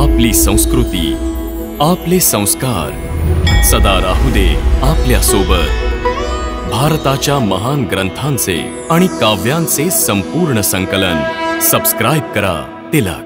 आपली संस्कृती, आपले संस्कार सदा राहू दे आपल्या सोबत. भारताच्या महान ग्रंथांचे आणि काव्यांचे संपूर्ण संकलन. सबस्क्राइब करा तिलक.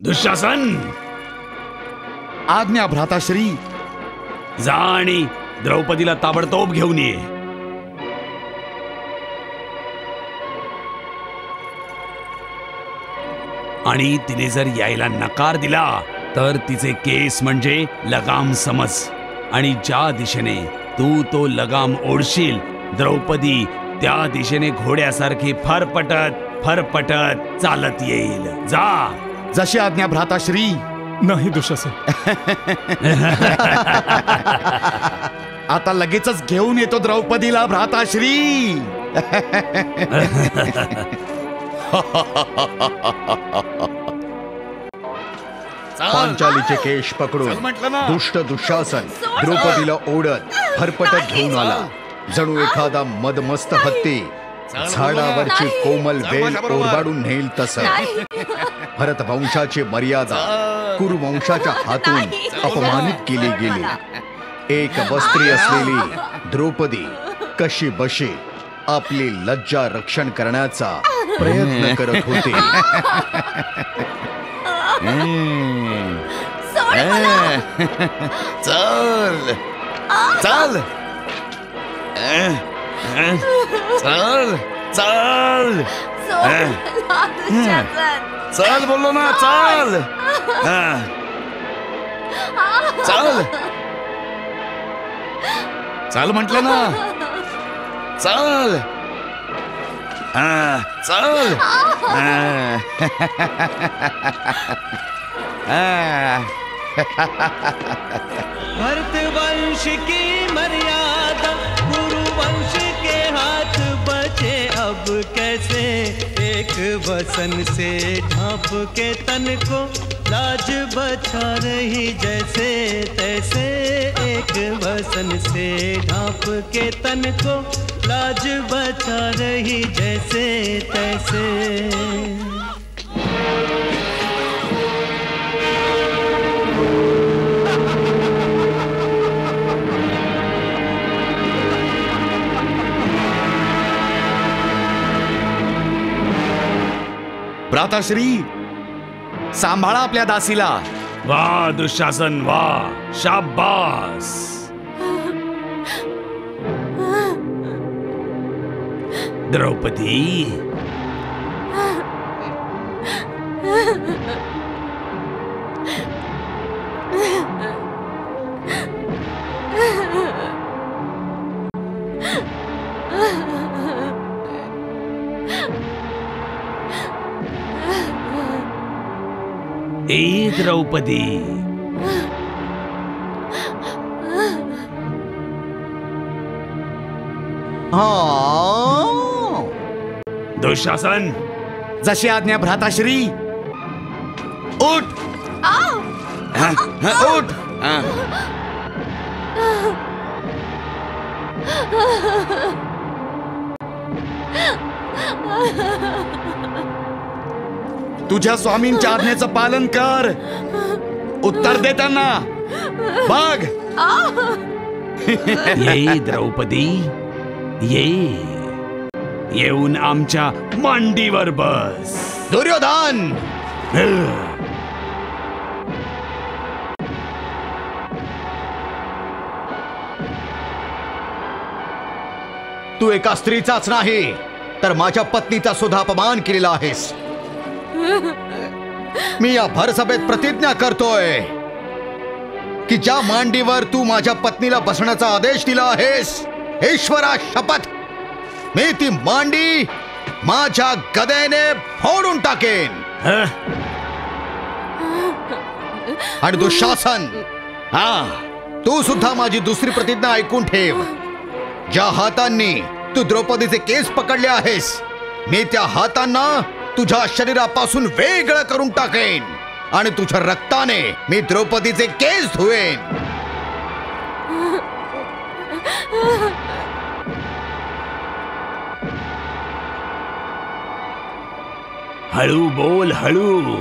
दुःशासन, आज्ञा भ्राताश्री. जा आणि द्रौपदीला ताबडतोब घेऊन ये. आणि तिने जर यायला नकार दिला तर तिचे केस म्हणजे लगाम समज. आणि ज्या दिशेने तू तो लगाम ओढशील, द्रौपदी त्या दिशेने घोड्यासारखी फरफटत चालत येईल. जा. जशी आज्ञा भ्राताश्री. नाही दुःशासन. आता लगेचच घेऊन येतो द्रौपदीला भ्राताश्री. पांचालीचे केश पकडून दुष्ट दुःशासन द्रौपदीला ओढत फरफटत घेऊन आला. जणू एखादा मदमस्त हत्ती झाडावरची कोमल वेल ओरबाडून नेईल तसं. भरतवंशाची मर्यादा कुरुवंशाच्या हातून अपमानित केली गेली. एक वस्त्री असलेली द्रौपदी कशी बशी आपली लज्जा रक्षण करण्याचा प्रयत्न करत होती. चल चल चल चल चल बोललो ना. चल चल चल म्हटलं ना. चल चल. भरतवंश की मर्यादा कुरुवंश के हाथ बचे. अब कैसे एक वसन से ढांप के तन को लाज बचा रही जैसे तैसे. एक वसन से ढांप के तन को लाज बचा रही जैसे तैसे. भ्राताश्री, सांभाळा आपल्या दासीला. वा दुःशासन वा. शाबास. द्रौपदी, ए द्रौपदी, दुःशासन, जशी आज्ञा भ्राताश्री. उठ उठ. तुझ्या स्वामींच्या आज्ञेचं पालन कर. उत्तर दे त्यांना. बघ. ये द्रौपदी, ये. येऊन आमच्या मांडीवर बस. दुर्योधन, तू एका स्त्रीचाच नाही तर माझ्या पत्नीचा सुद्धा अपमान केलेला आहेस. मी या भरसभेत प्रतिज्ञा करतोय की ज्या मांडीवर तू माझ्या पत्नीला बसण्याचा आदेश दिला आहेस, ईश्वरा शपथ, मी ती मांडी माझ्या गदेने फोडून टाकेन. आणि दुःशासन, तू सुद्धा माझी दुसरी प्रतिज्ञा ऐकून ठेव. ज्या हातांनी तू द्रौपदीचे केस पकडले आहेस, मी त्या हातांना तुझ्या शरीरापासून वेगळं करून टाकेन आणि तुझ्या रक्ताने मी द्रौपदीचे केस धुवेन. हळू बोल, हळू.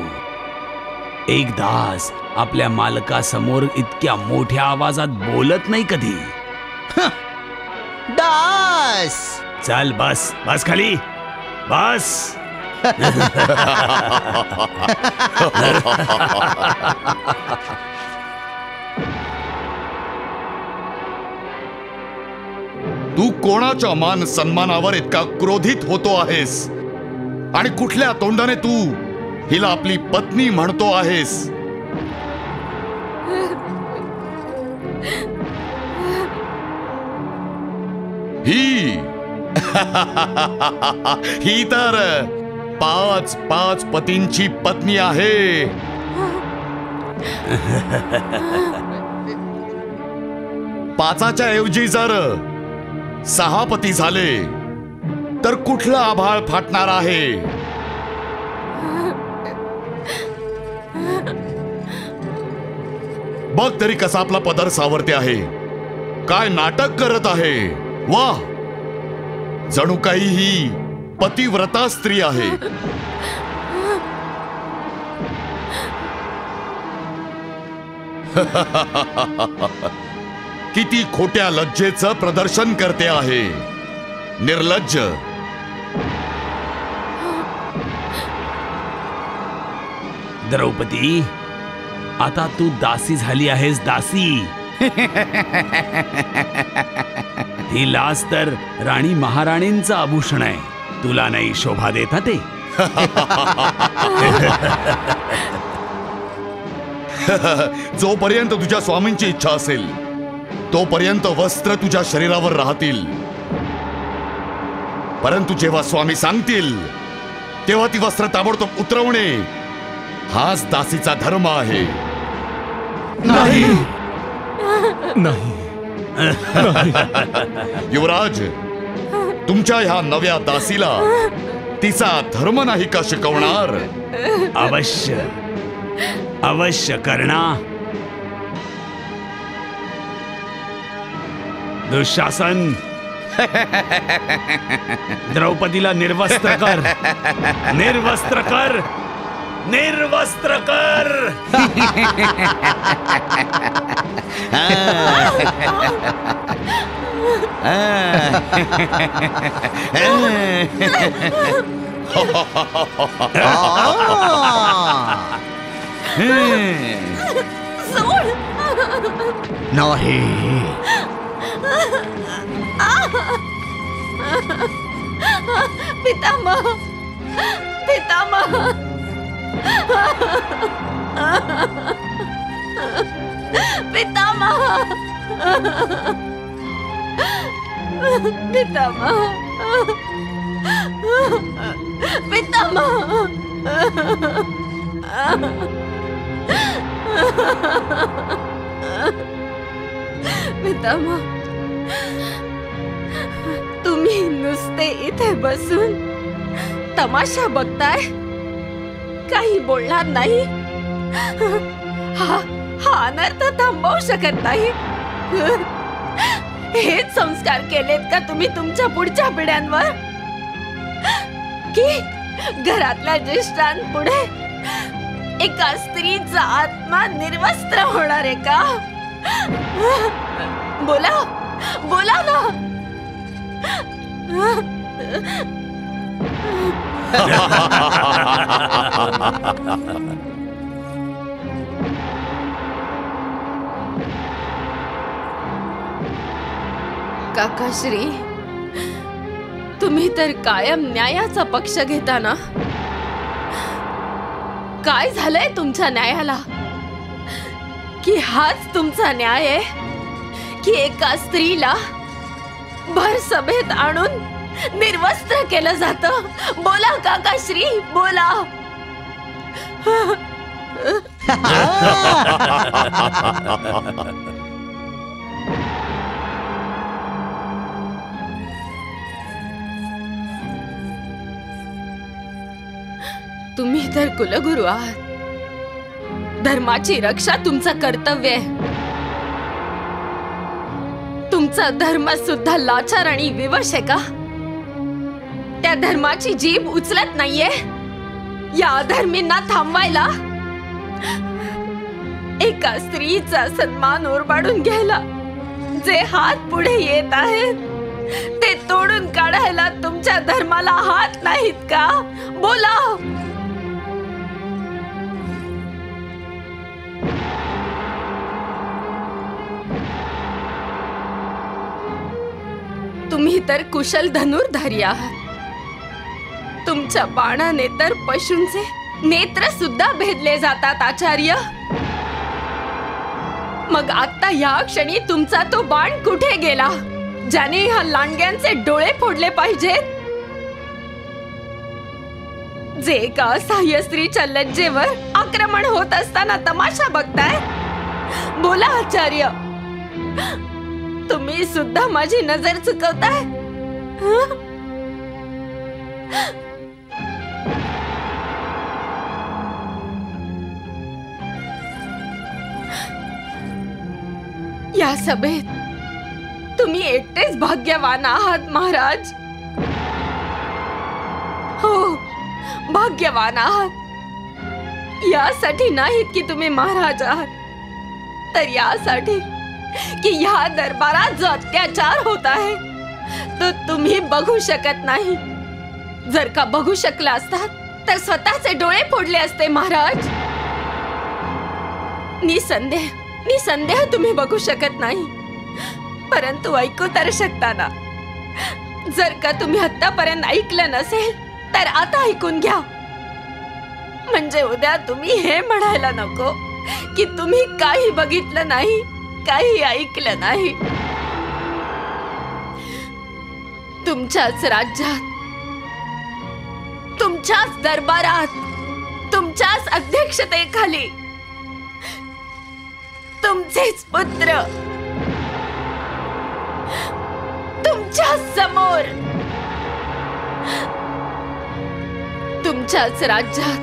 एक दास आपल्या मालकासमोर इतक्या मोठ्या आवाजात बोलत नाही कधी. दास, चल बस, बस खाली, बस. तू कोणाच्या मान सन्मानावर इतका क्रोधित होतो आहेस आणि कुठल्या तोंडाने तू हिला आपली पत्नी म्हणतो आहेस? ही तर 5 पतींची पत्नी आहे. पाचाच्या ऐवजी जर 6 पती झाले तर कुठलं आभाळ फाटणार आहे? बघ तरी कसा आपला पदर सावरते आहे. काय नाटक करत आहे. वाह, जणू काही ही पतिव्रता स्त्री आहे. किती खोट्या लज्जेचं प्रदर्शन करते आहे. निर्लज्ज. द्रौपदी, आता तू दासी झाली आहेस, दासी. ही लाज तर राणी महाराणींचं आभूषण आहे. तुला नाही शोभा देता ते? जोपर्यंत तुझ्या स्वामींची इच्छा असेल तोपर्यंत वस्त्र तुझ्या शरीरावर राहतील. परंतु जेव्हा स्वामी सांगतील तेव्हा ती वस्त्र ताबडतोब उतरवणे हाच दासीचा धर्म आहे. नाही. युवराज, तुमच्या ह्या नव्या दासीला तिचा धर्म नाही का शिकवणार? अवश्य, अवश्य कर्णा. दुःशासन, द्रौपदीला निर्वस्त्र कर, निर्वस्त्र कर, निर्वस्त्र कर. नाही. पितामह, पितामह, पितामह, पितामह, पितामह, पितामह, तुम्ही नुसते इथे बसून तमाशा बघताय, काही बोलणार नाही? हा अनर्थ थांबवू शकत नाही? हेच संस्कार केलेत का तुम्ही तुमच्या पुढच्या पिढ्यांवर, की घरातल्या ज्येष्ठांपुढे एका स्त्रीचा आत्मा निर्वस्त्र होणार आहे का? बोला, बोला ना. काकाश्री, तुम्ही तर कायम न्यायाचा पक्ष घेता ना? काय झालंय तुमच्या न्यायाला? की हाच तुमचा न्याय आहे की एका स्त्रीला भर सभेत आणून निर्वस्त्र केलं जातं? बोला काकाश्री, बोला. तुम्ही तर कुलगुरू आहात. धर्माची रक्षा तुमचं कर्तव्य आहे. तुमचा धर्म सुद्धा लाचार आणि विवश आहे का? त्या धर्माची जीभ उचलत नाहीये या अधर्मींना थांबवायला? एका स्त्रीचा सन्मान ओरबाडून घ्यायला जे हात पुढे येत आहेत ते तोडून काढायला तुमच्या धर्माला हात नाहीत का? बोला. तुम्ही तर कुशल धनुर्धारी आहात. तुमच्या बाणाने तर पशूंचे नेत्र सुद्धा भेदले जातात आचार्य. मग आता या क्षणी तुमचा तो बाण कुठे गेला ज्याने ह्या लांडग्यांचे डोळे फोडले पाहिजेत? जे एका असहाय्य स्त्रीच्या लज्जेवर आक्रमण होत असताना तमाशा बघताय? बोला आचार्य, तुम्ही सुद्धा माझी नजर चुकवताय? या सभेत तुम्ही एकटेच भाग्यवान आहात महाराज. हो, भाग्यवान आहात. यासाठी नाहीत की तुम्ही महाराज आहात, तर यासाठी की ह्या दरबारात जो अत्याचार होत आहे तो तुम्ही बघू शकत नाही. जर का बघू शकला असतात तर स्वतःचे डोळे फोडले असते महाराज. निसंदेह तुम्ही बघू शकत नाही, परंतु ऐकू तर शकता ना. जर का तुम्ही आतापर्यंत ऐकलं नसेल तर आता ऐकून घ्या. म्हणजे उद्या तुम्ही हे म्हणायला नको की तुम्ही काही बघितलं नाही, काही ऐकलं नाही. तुमच्याच राज्यात, तुमच्याच दरबारात, तुमच्याच अध्यक्षतेखाली तुमचेच पुत्र तुमच्या समोर, तुमच्याच राज्यात,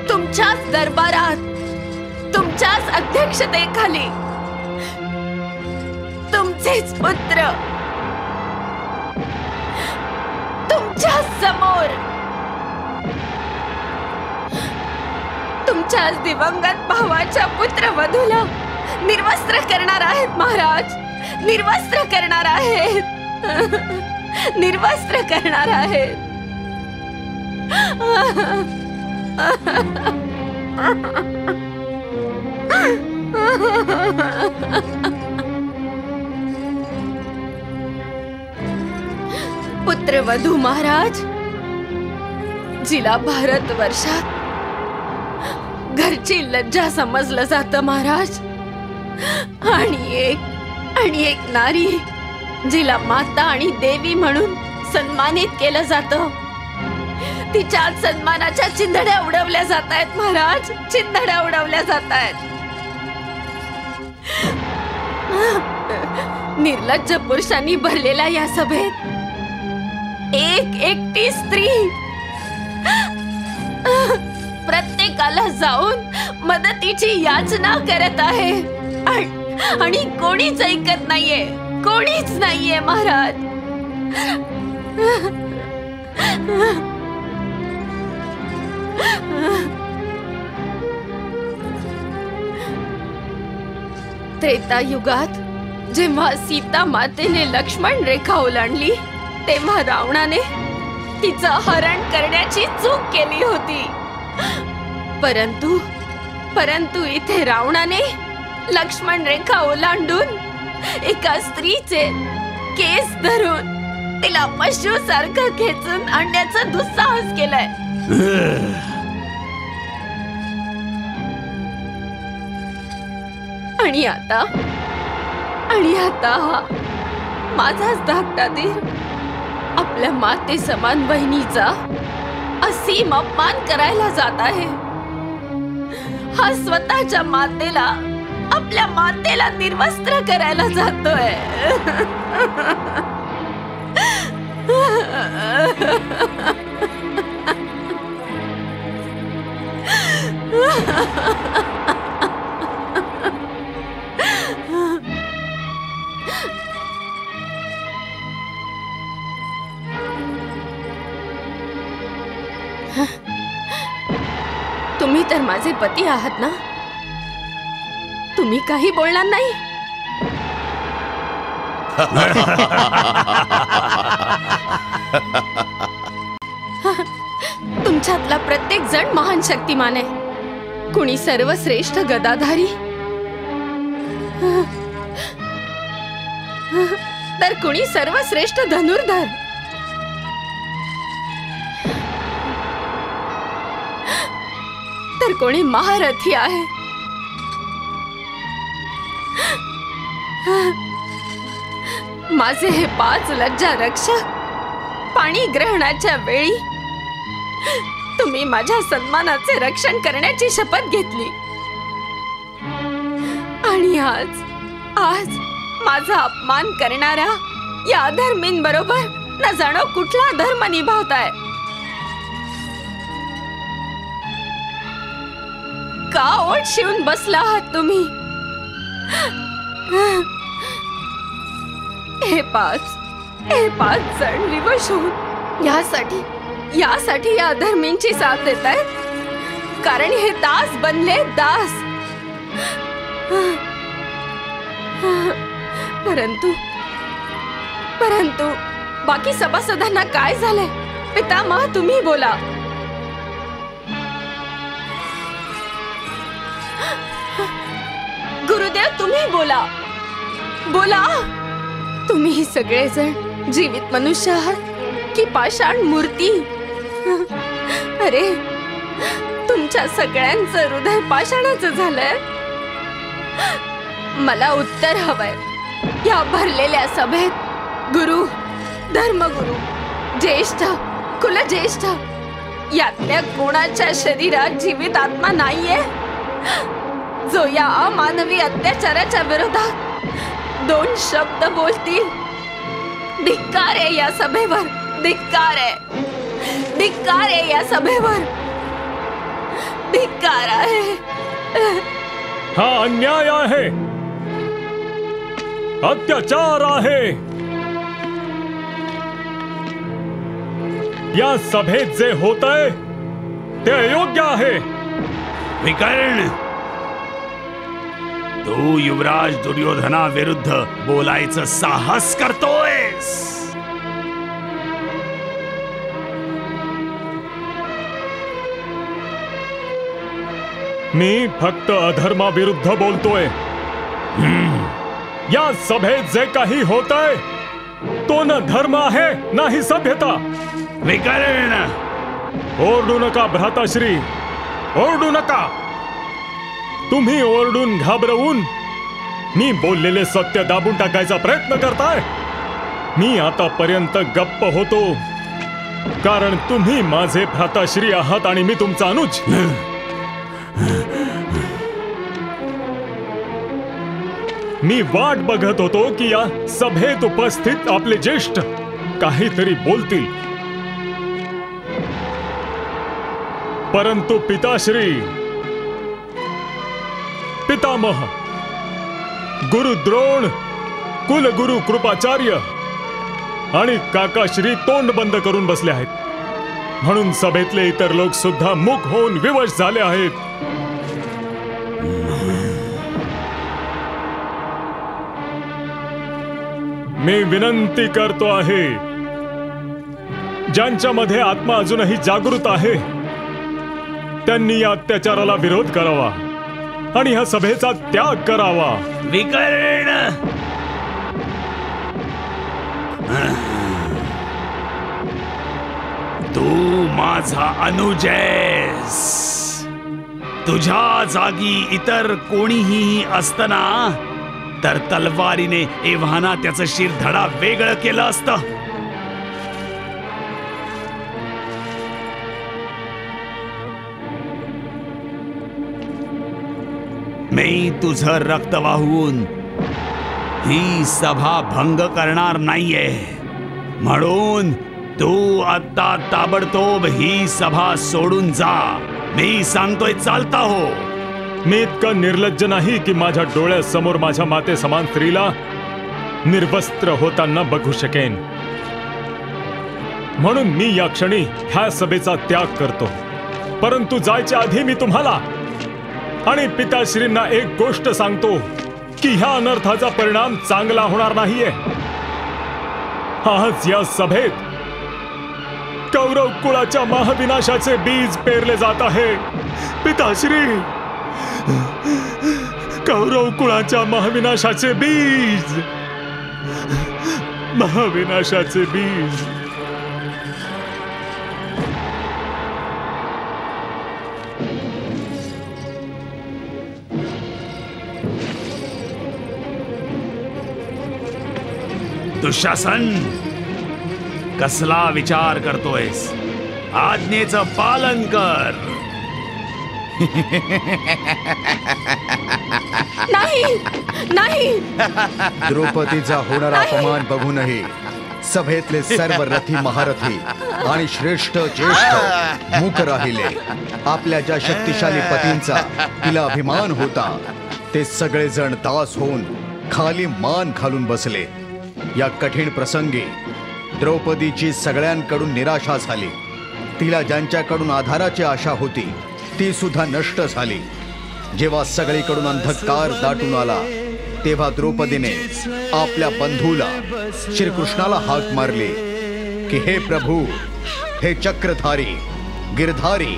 तुमच्याच दरबारात, तुमच्याच अध्यक्षतेखाली तुमचेच पुत्र तुमच्या समोर, तुमच्याच दिवंगत भावाच्या पुत्रवधूला निर्वस्त्र करणार आहेत महाराज. निर्वस्त्र करणार आहेत. निर्वस्त्र करणार आहेत. पुत्रवधू महाराज, जिला भारतवर्षात घरची लज्जा समजलं जातं महाराज, आणि एक नारी जिला माता आणि देवी म्हणून सन्मानित केलं जातं, तिच्या सन्मानाच्या चिंधड्या उडवल्या जात आहेत महाराज, चिंधड्या उडवल्या जात आहेत. निर्लज्ज पुरुषांनी भरलेल्या या सभेत एक एकटी स्त्री प्रत्येकाला जाऊन मदतीची याचना करत आहे, आणि कोणीच ऐकत नाहीये, कोणीच नाहीये महाराज. त्रेतायुगात जेव्हा सीता मातेने लक्ष्मण रेखा ओलांडली, तेव्हा रावणाने तिचं हरण करण्याची चूक केली होती. परंतु इथे रावणाने लक्ष्मण रेखा ओलांडून एका स्त्रीचे केस धरून तिला पशुसारखं खेचून आणण्याचा दुस्साहस केलाय. आणि आता हा माझाच धाकटा दीर आपल्या माते समान बहिणीचा असीम अपमान करायला जात आहे. हा स्वतःच्या मातेला, आपल्या मातेला निर्वस्त्र करायला जातोय. तुम्ही तर माझे पती आहात ना, तुम्ही काही बोलणार नाही. तुमच्यातला प्रत्येक जण महान शक्तिमान आहे. कुणी सर्वश्रेष्ठ गदाधारी, तर कुणी सर्वश्रेष्ठ धनुर्धर. तर कोणी महारथी आहे. माझे हे 5 लज्जा रक्षक पाणी ग्रहणाच्या वेळी तुम्ही माझ्या सन्मानाचे रक्षण करण्याची शपथ घेतली, आणि आज माझा अपमान करणाऱ्या या अधर्मींबरोबर न जाणो कुठला धर्म निभावताय. का ओठ शिवून बसला आहात तुम्ही? हे पाच जण विवश होऊन यासाठी या अधर्मींची साथ देत आहेत, कारण हे दास बनले, दास. परंतु बाकी सभासदांना काय झालंय? पितामह, तुम्ही बोला. गुरुदेव, तुम्ही बोला. तुम्ही सगळेजण जीवित मनुष्य आहात की पाषाण मूर्ती? अरे, तुमच्या सगळ्यांचं हृदय पाषाणाचं झालंय. मला उत्तर हवंय. या भरलेल्या सभेत गुरु, धर्मगुरु, ज्येष्ठ, कुलज्येष्ठ यातल्या कोणाच्या शरीरात जीवित आत्मा नाहीये जो या अमानवी अत्याचाराच्या विरोधात 2 शब्द बोलतील? धिक्कार आहे या सभेवर, धिक्कार आहे, धिक्कार आहे या सभेवर, धिक्कार आहे. हा अन्याय आहे, अत्याचार आहे. या सभेत जे होतंय ते अयोग्य आहे. विकर्ण, तू युवराज दुर्योधना विरुद्ध बोलायचं साहस करतोयस? मी फक्त अधर्माविरुद्ध बोलतोय. या सभेत जे काही होतंय तो न धर्म आहे नाही सभ्यता. विकर्ण, ओरडू नका भ्राताश्री, ओरडू नका. तुम्ही ओरडून घाबरवून मी बोललेले सत्य दाबून टाकायचा प्रयत्न करताय. मी आतापर्यंत गप्प होतो कारण तुम्ही माझे भ्राताश्री आहात आणि मी तुमचा अनुज. मी वाट बघत होतो की या सभेत उपस्थित आपले ज्येष्ठ काहीतरी बोलतील, परंतु पिताश्री, पितामह, गुरु द्रोण, कुलगुरु कृपाचार्य आणि काकाश्री तोंड बंद करून बसले आहेत. म्हणून सभेतले इतर लोक सुद्धा मूक होऊन विवश झाले आहेत. मी विनंती करतो आहे, ज्यांच्यामध्ये आत्मा अजूनही जागृत आहे त्यांनी या अत्याचाराला विरोध करावा आणि ह्या सभेचा त्याग करावा. विकर्ण, तू माझा अनुज आहेस. तुझ्या जागी इतर कोणीही असताना तर तलवारीने एव्हाना त्याचं शिर धडा वेगळं केलं असतं. मी तुझं रक्त वाहून ही सभा भंग करणार नाहीये, म्हणून तू आता ताबडतोब ही सभा सोडून जा. मी सांगतोय चालता हो. मी इतका निर्लज्ज नाही की माझ्या डोळ्यासमोर माझ्या माते समान स्त्रीला निर्वस्त्र होताना बघू शकेन. म्हणून मी या क्षणी ह्या सभेचा त्याग करतो. परंतु जायच्या आधी मी तुम्हाला आणि पिताश्रींना एक गोष्ट सांगतो की ह्या अनर्थाचा परिणाम चांगला होणार नाहीये. आज या सभेत कौरव कुळाच्या महाविनाशाचे बीज पेरले जात आहे. पिताश्री, कौरव कुळाच्या महाविनाशाचे बीज, महाविनाशाचे बीज. दुःशासन, कसला विचार करतोयस? आज्ञेचं पालन कर. नाही नाही. द्रौपदीचा होणारा अपमान बघूनही सभेतले सर्व रथी महारथी आणि श्रेष्ठ ज्येष्ठ मूक राहिले. आपल्या ज्या शक्तिशाली पतींचा तिला अभिमान होता ते सगळेजण दास होऊन खाली मान घालून बसले. या कठीण प्रसंगी द्रौपदीची सगळ्यांकडून निराशा झाली. तिला ज्यांच्याकडून आधाराची आशा होती ती सुद्धा नष्ट झाली. जेव्हा सगळीकडून अंधकार दाटून आला तेव्हा द्रौपदीने आपल्या बंधूला श्रीकृष्णाला हाक मारली की हे प्रभू, हे चक्रधारी, गिरधारी,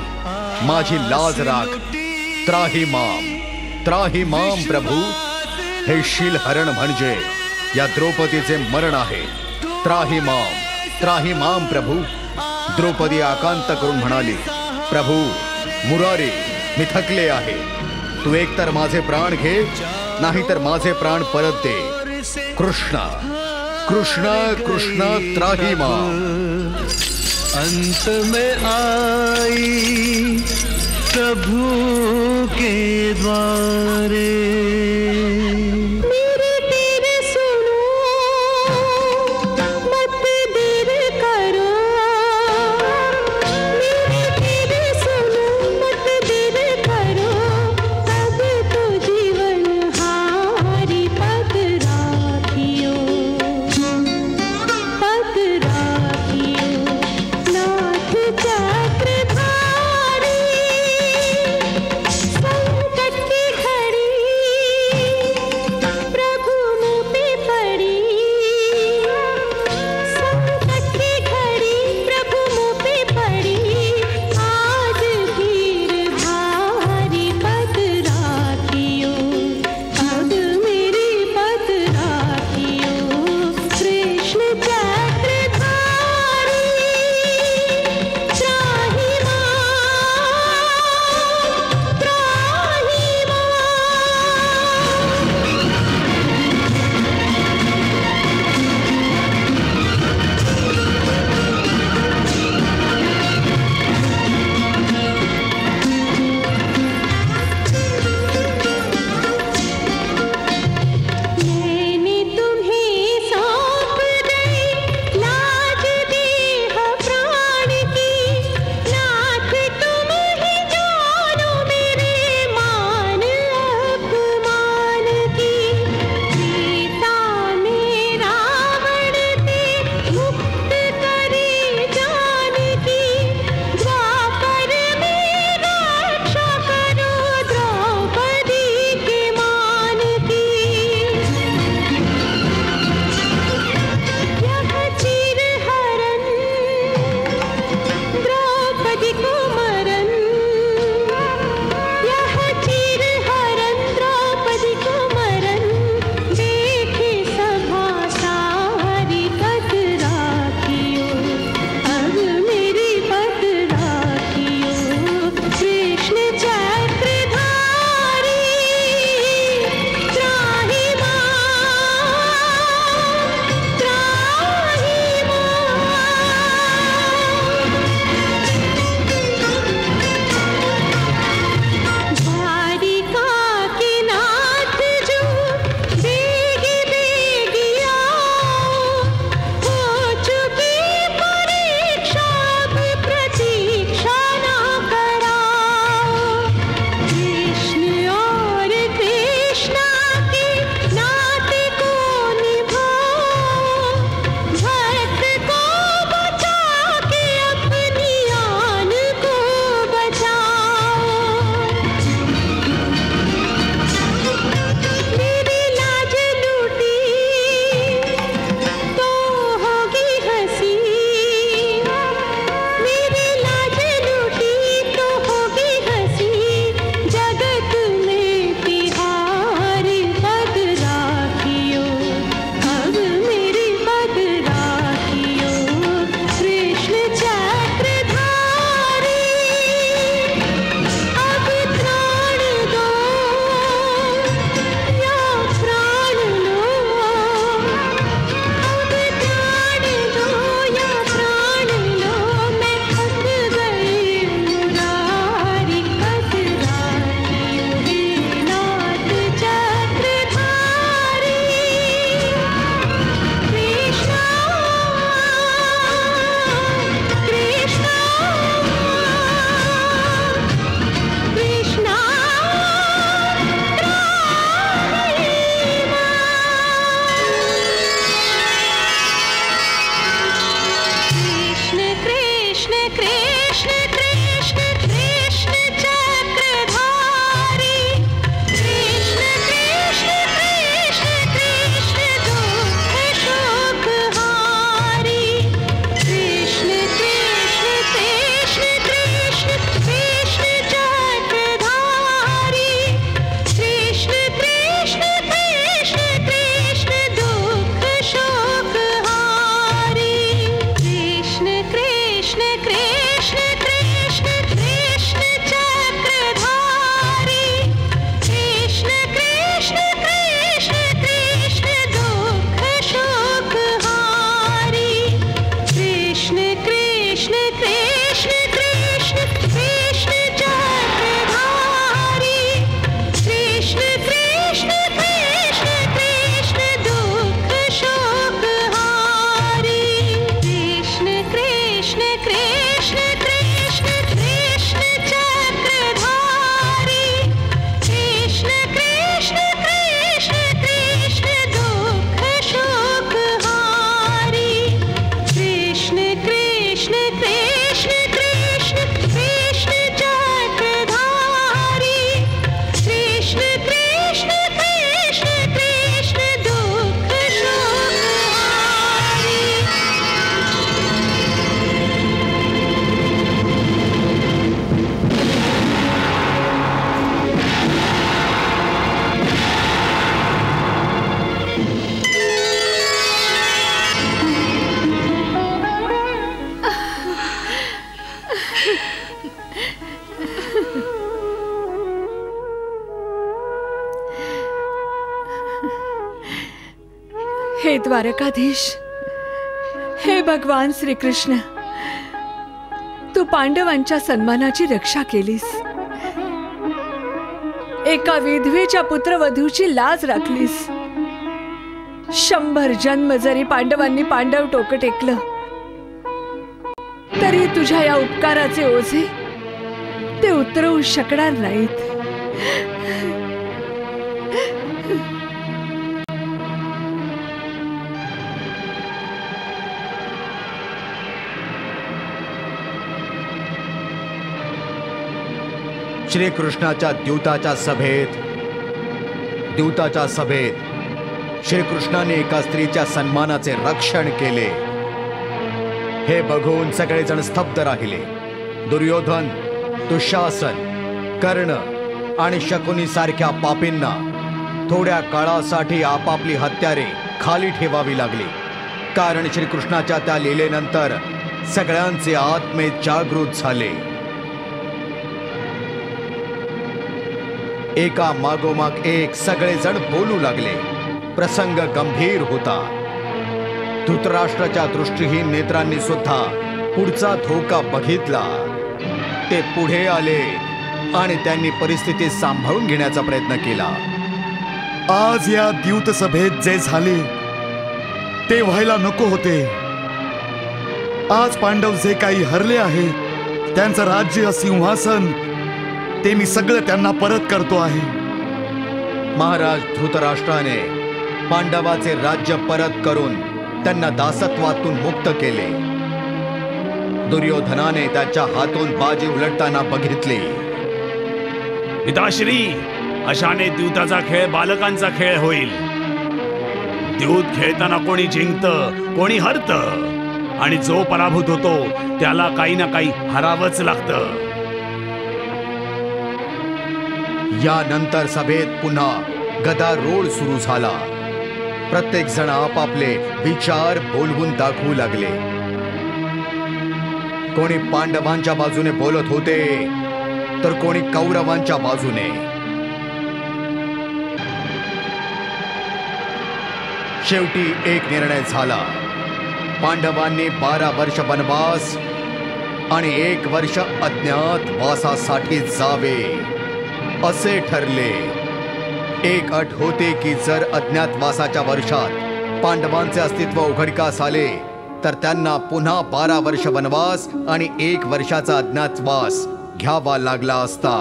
माझी लाज राख, त्राही माम प्रभू. हे शीलहरण म्हणजे या द्रौपदीचे मरण आहे. त्राही माम प्रभू. द्रौपदी आकांत करून म्हणाली, प्रभू मुरारी, मी थकले आहे. तू एकतर माझे प्राण घे, नाहीतर माझे प्राण परत दे. कृष्ण कृष्ण कृष्ण त्राही माम. अंत में आई प्रभु के द्वारे. द्वारकाधीश, हे भगवान श्रीकृष्ण, तू पांडवांच्या सन्मानाची रक्षा केलीस, एका विधवेच्या पुत्रवधूची लाज राखलीस. 100 जन्म जरी पांडवांनी पांडव टोक टेकलं तरी तुझ्या या उपकाराचे ओझे ते उतरवू शकणार नाहीत. श्रीकृष्णाच्या द्यूताच्या सभेत श्रीकृष्णाने एका स्त्रीच्या सन्मानाचे रक्षण केले. हे बघून सगळेजण स्तब्ध राहिले. दुर्योधन, दुःशासन, कर्ण आणि शकुनी सारख्या पापींना थोड्या काळासाठी आपापली हत्यारे खाली ठेवावी लागली, कारण श्रीकृष्णाच्या त्या लीलेनंतर सगळ्यांचे आत्मे जागृत झाले. एका मागोमाग एक सगळेजण बोलू लागले. प्रसंग गंभीर होता. धृतराष्ट्राच्या दृष्टीहीन नेत्रांनी सुद्धा पुढचा धोका बघितला. ते पुढे आले आणि त्यांनी परिस्थिती सांभाळून घेण्याचा प्रयत्न केला. आज या द्यूत सभेत जे झाले ते व्हायला नको होते. आज पांडव जे काही हरले आहेत त्यांचं राज्य, सिंहासन, ते मी सगळं त्यांना परत करतो आहे. महाराज धृतराष्ट्राने पांडवाचे राज्य परत करून त्यांना दासत्वातून मुक्त केले. दुर्योधनाने त्याच्या हातून बाजी उलटताना बघितली. पिताश्री, अशाने द्यूताचा खेळ बालकांचा खेळ होईल. द्यूत खेळताना कोणी जिंकतं, कोणी हरतं, आणि जो पराभूत होतो त्याला काही ना काही हरावंच लागतं. यानंतर सभेत पुन्हा गदारोळ सुरू झाला. प्रत्येक जण आपापले विचार बोलवून दाखवू लागले. कोणी पांडवांच्या बाजूने बोलत होते तर कोणी कौरवांच्या बाजूने. शेवटी एक निर्णय झाला. पांडवांनी 12 वर्ष वनवास आणि 1 वर्ष अज्ञात वासासाठी जावे असे ठरले. एक अट होते की जर अज्ञातवासाच्या वर्षात पांडवांचे अस्तित्व उघडकीस आले तर त्यांना पुन्हा 12 वर्ष वनवास आणि 1 वर्षाचा अज्ञातवास घ्यावा लागला असता.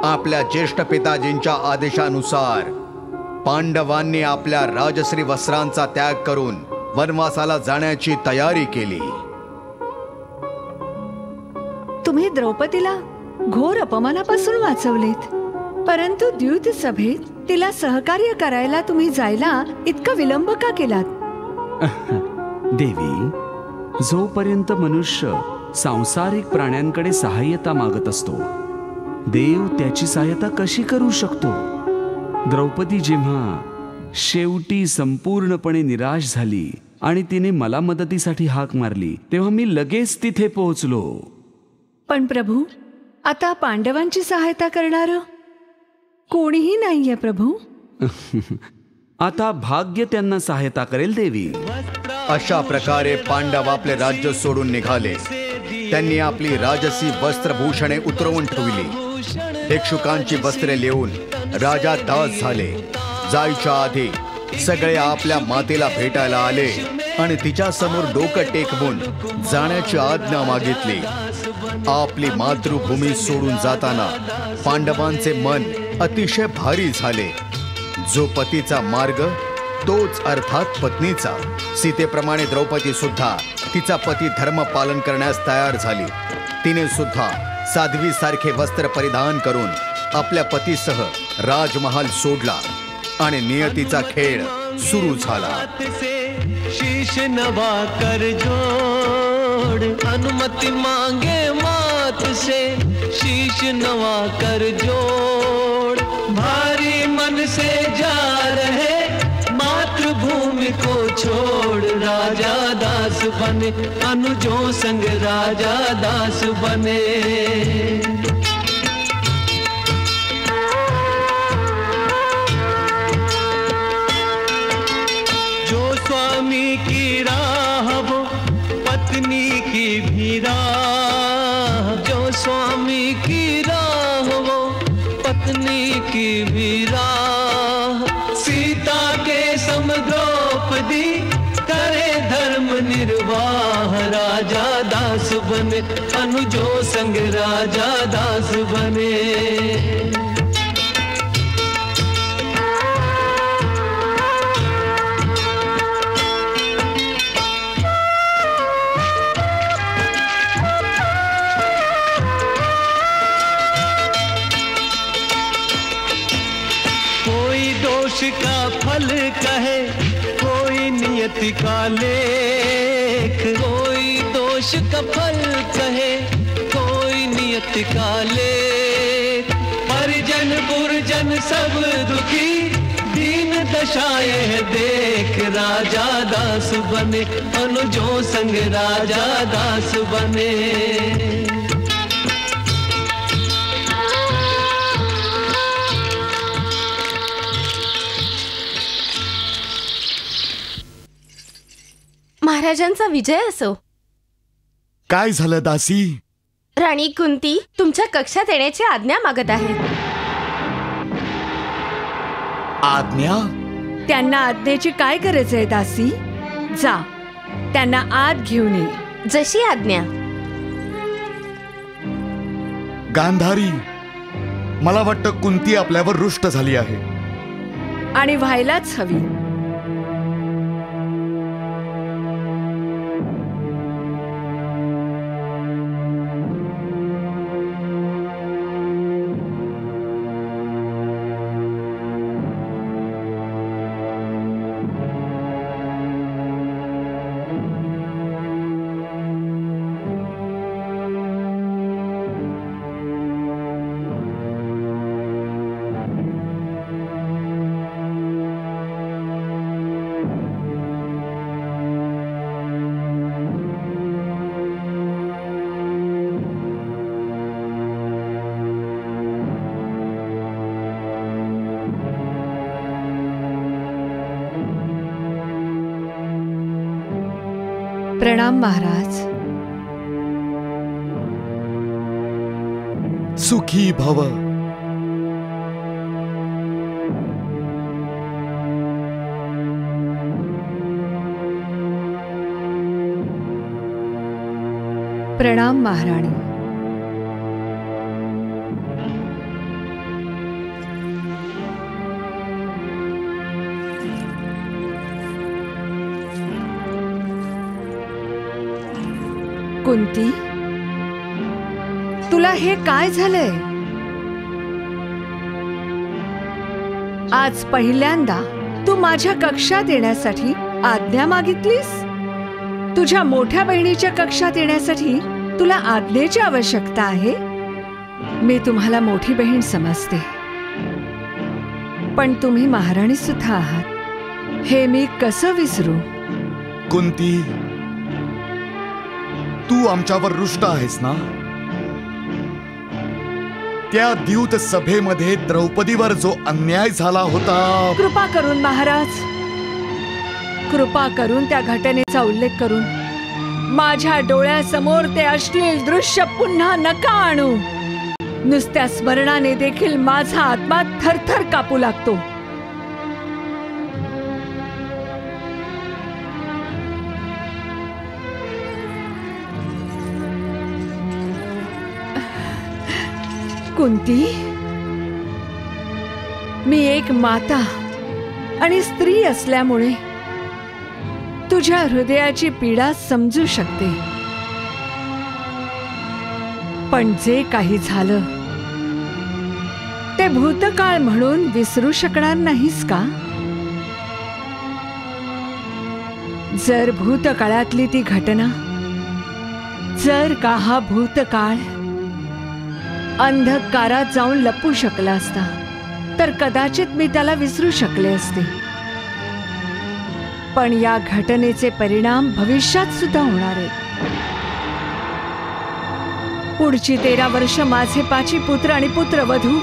आपल्या ज्येष्ठ पिताजींच्या आदेशानुसार पांडवांनी आपल्या राजश्री वस्त्रांचा त्याग करून वनवासाला जाण्याची तयारी केली. तुम्ही द्रौपदीला घोर अपमानापासून वाचवलेत, परंतु द्यूत सभेत तिला सहकार्य करायला तुम्ही जायला इतका विलंब का केलात? देवी, जोपर्यंत मनुष्य सांसारिक प्राण्यांकडे सहाय्यता मागत असतो, देव त्याची सहायता कशी करू शकतो? द्रौपदी जेव्हा शेवटी संपूर्णपणे निराश झाली आणि तिने मला मदतीसाठी हाक मारली, तेव्हा मी लगेच तिथे पोहोचलो. पण प्रभू, आता पांडवांची सहायता करणारं कोणीही नाहीये प्रभू. आता भाग्य त्यांना सहायता करेल देवी. अशा प्रकारे पांडव आपले राज्य सोडून निघाले. त्यांनी आपली राजसी वस्त्रभूषणे उतरवून ठेवली. भिक्षुकांची वस्त्रे लिहून राजा दास झाले. जायच्या आधी सगळे आपल्या मातेला भेटायला आले आणि तिच्या समोर डोकं टेकवून जाण्याची आज्ञा मागितली. आपली मातृभूमी सोडून जाताना पांडवांचे मन अतिशय भारी झाले. जो पतीचा मार्ग तोच अर्थात पत्नीचा. सीतेप्रमाणे द्रौपदी सुद्धा तिचा पती धर्म पालन करण्यास तयार झाली. तिने सुद्धा साध्वी सारखे वस्त्र परिधान करून आपल्या पतीसह राजमहाल सोडला आणि नियतीचा खेळ सुरू झाला. शीश नवा कर जोड़, अनुमति मांगे मात से. शीश नवा कर जोड़, भारी मन से जा रहे मातृभूमि को छोड़. राजा दास बने, अनुजों संग राजा दास बने. जो स्वामी विवाह राजा दास बने, अनुजो संग राजा दास बने। कोई दोष का फल कहे, कोई नियति का लेख, कोई दोष का फल कहे, कोई नियति का लेख। परिजन पुरजन सब दुखी, दीन दशाएं देख, राजा दास बने, अनुजो संग राजा दास बने। महाराजांचा विजय असो। काय झालं दासी? राणी कुंती तुमच्या कक्षात येण्याची आज्ञा मागत आहेत। आज्ञा? त्यांना आज्ञेची काय गरज आहे दासी? जा, त्यांना आत घेऊन ये। जशी आज्ञा। गांधारी, मला वाटतं कुंती आपल्यावर रुष्ट झाली आहे। आणि व्हायलाच हवी। प्रणाम महाराज। सुखी भव। प्रणाम महाराणी। कुंती, तुला हे काय झालंय? आज पहिल्यांदा तू माझ्या कक्षात येण्यासाठी आज्ञा मागितलीस? तुझ्या मोठ्या बहिणीच्या कक्षात येण्यासाठी तुला आज्ञेची आवश्यकता आहे? मी तुम्हाला मोठी बहीण समजते, पण तुम्ही महाराणी सुद्धा आहात, हे मी कसं विसरू? कुंती, तू आमच्यावर रुष्ट आहेस ना? त्या द्यूत सभेमध्ये द्रौपदीवर जो अन्याय झाला होता, कृपा करून महाराज, कृपा करून त्या घटनेचा उल्लेख करून माझ्या डोळ्यासमोर ते अश्लील दृश्य पुन्हा नका आणू। नुसत्या स्मरणाने देखील माझा आत्मा थरथर कापू लागतो। कुंती, मी एक माता आणि स्त्री असल्यामुळे तुझ्या हृदयाची पीडा समजू शकते, पण जे काही झालं ते भूतकाळ म्हणून विसरू शकणार नाहीस का? जर भूतकाळातली ती घटना, जर का हा भूतकाळ अंधकारात जाऊन लपू शकला असता, तर कदाचित मी त्याला विसरू शकले असते, पण या घटनेचे परिणाम भविष्यात सुद्धा होणार आहेत। पुढची 13 वर्ष माझे 5 पुत्र आणि पुत्रवधू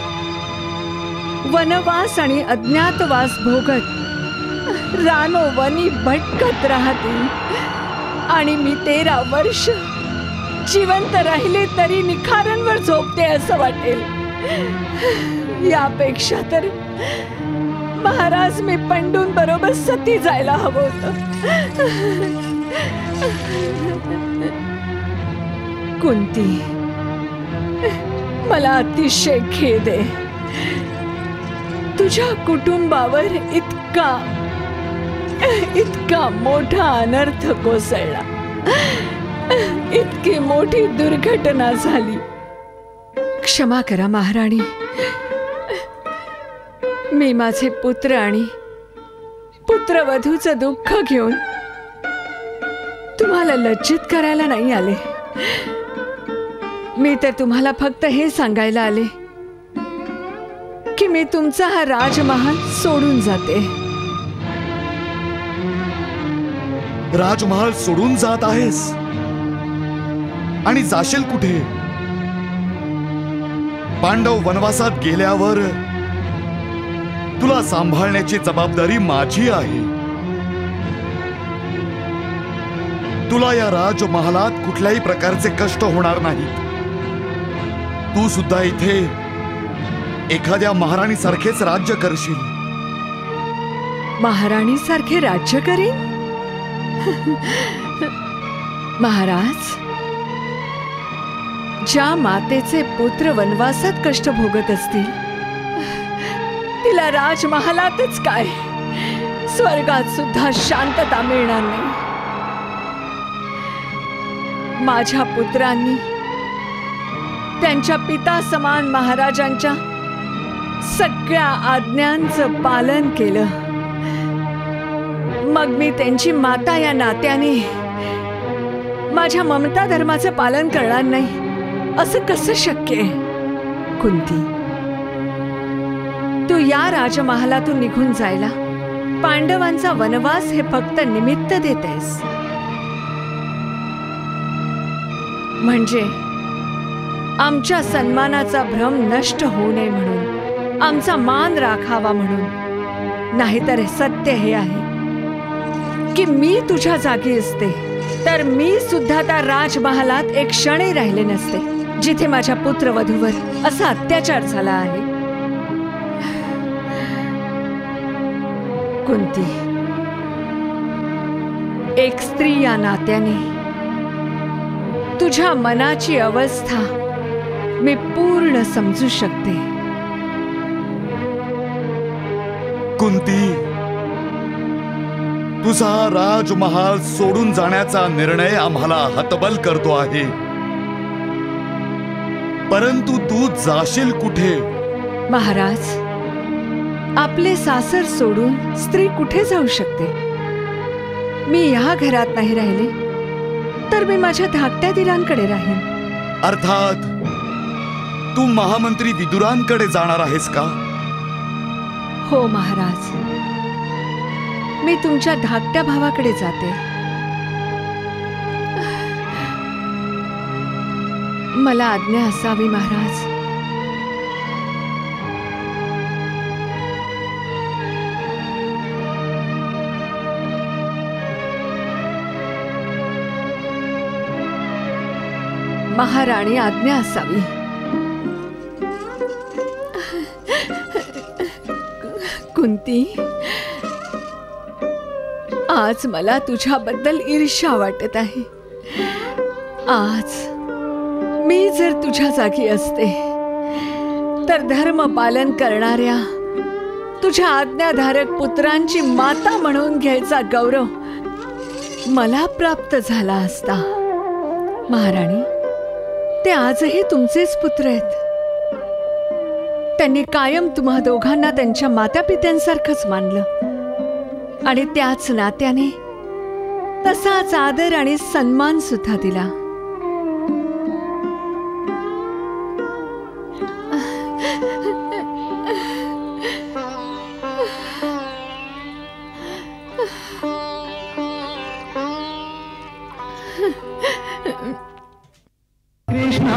वनवास आणि अज्ञातवास भोगत रानोवनी भटकत राहतील, आणि मी 13 वर्ष जिवंत राहिले तरी निखारांवर झोपते असं वाटेल। यापेक्षा तर महाराज मी पंडून बरोबर सती जायला हवं होतं। कुंती, मला अतिशय खेद आहे. तुझ्या कुटुंबावर इतका मोठा अनर्थ कोसळला, इतकी मोठी दुर्घटना झाली. क्षमा करा महाराणी. मी माझे पुत्र आणि पुत्रवधूचं दुःख घेऊन तुम्हाला लज्जित करायला नाही आले. मी तर तुम्हाला फक्त हे सांगायला आले की मी तुमचा हा राजमहाल सोडून जाते. राजमहाल सोडून जात आहेस आणि जाशील कुठे? पांडव वनवासात गेल्यावर तुला सांभाळण्याची जबाबदारी माझी आहे. तुला या राजमहालात कुठल्याही प्रकारचे कष्ट होणार नाहीत. तू सुद्धा इथे एखाद्या महाराणी सारखेच राज्य करशील. महाराणी सारखे राज्य करेन? महाराज, ज्या मातेचे पुत्र वनवासात कष्ट भोगत असतील तिला राजमहालातच काय, स्वर्गात सुद्धा शांतता मिळणार नाही. माझ्या पुत्रांनी त्यांच्या पिता समान महाराजांच्या सगळ्या आज्ञांचं पालन केलं. मग मी त्यांची माता या नात्याने माझ्या ममता धर्माचं पालन करणार नाही असं कसं शक्य आहे? कुंती, तू या राजमहालातून निघून जायला पांडवांचा वनवास हे फक्त निमित्त देतेस. म्हणजे आमच्या सन्मानाचा भ्रम नष्ट होऊ नये म्हणून, आमचा मान राखावा म्हणून. नाहीतर सत्य हे आहे की मी तुझ्या जागी असते तर मी सुद्धा त्या राजमहालात एक क्षणही राहिले नसते जिथे माझ्या पुत्रवधूवर असा अत्याचार झाला आहे. कुंती, एक स्त्री या नात्याने तुझ्या मनाची अवस्था मी पूर्ण समजू शकते. कुंती, तुझा राजमहाल सोडून जाण्याचा निर्णय आम्हाला हतबल करतो आहे. परंतु तू जाशील कुठे? महाराज, आपले सासर सोडून स्त्री कुठे जाऊ शकते? मी या घरात नाही राहिले तर मी माझ्या धाकट्या दिरांकडे राहीन. अर्थात तू महामंत्री विदुरांकडे जाणार आहेस का? हो महाराज, मी तुमच्या धाकट्या भावाकडे जाते. मला आज्ञा असावी महाराज. महाराणी, आज्ञा असावी. कुंती, आज मला तुझ्याबद्दल ईर्ष्या वाटत आहे. आज मी जर तुझ्या जागी असते तर धर्म पालन करणाऱ्या तुझ्या आज्ञाधारक पुत्रांची माता म्हणून घ्यायचा गौरव मला प्राप्त झाला असता. महाराणी, ते आजही तुमचेच पुत्र आहेत. त्यांनी कायम तुम्हा दोघांना त्यांच्या मातापित्यांसारखंच मानलं आणि त्याच नात्याने तसाच आदर आणि सन्मान सुद्धा दिला. कृष्णा